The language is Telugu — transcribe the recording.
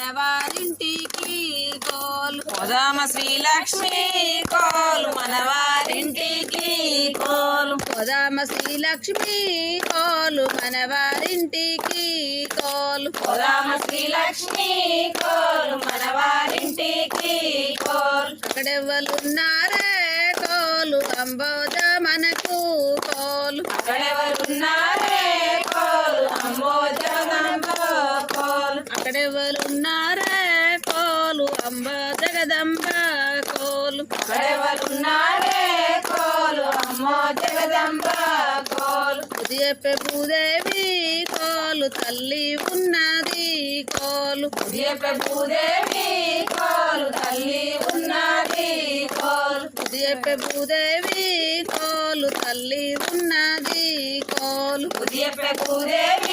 మనవారింటికి కోలు పోదామ శ్రీలక్ష్మి కోలు మనవారింటికి కోలు పోదామ శ్రీలక్ష్మి కోలు మనవారింటికి కోలు పోదామ శ్రీలక్ష్మి కోలు మనవారింటికి కోలు అక్కడెవ్వలున్నారే కోలు అంబోజ మనకు కోలు అక్కడెవరున్నారే కోలు అంబోజగదంబ కోలు అక్కడెవ్వలున్నారే కోలు అంబ జగదంబ కోలు అక్కడెవరున్నారే కోలు అమ్మో జగదంబ కోలు చెప్పే భూదేవి కోలు తల్లి ఉన్నది కోలు చెప్పే భూదేవి కోలు తల్లి ఉన్నది కోలు చెప్పే భూదేవి కోలు తల్లి ఉన్నది కోలు చెప్పే భూదేవి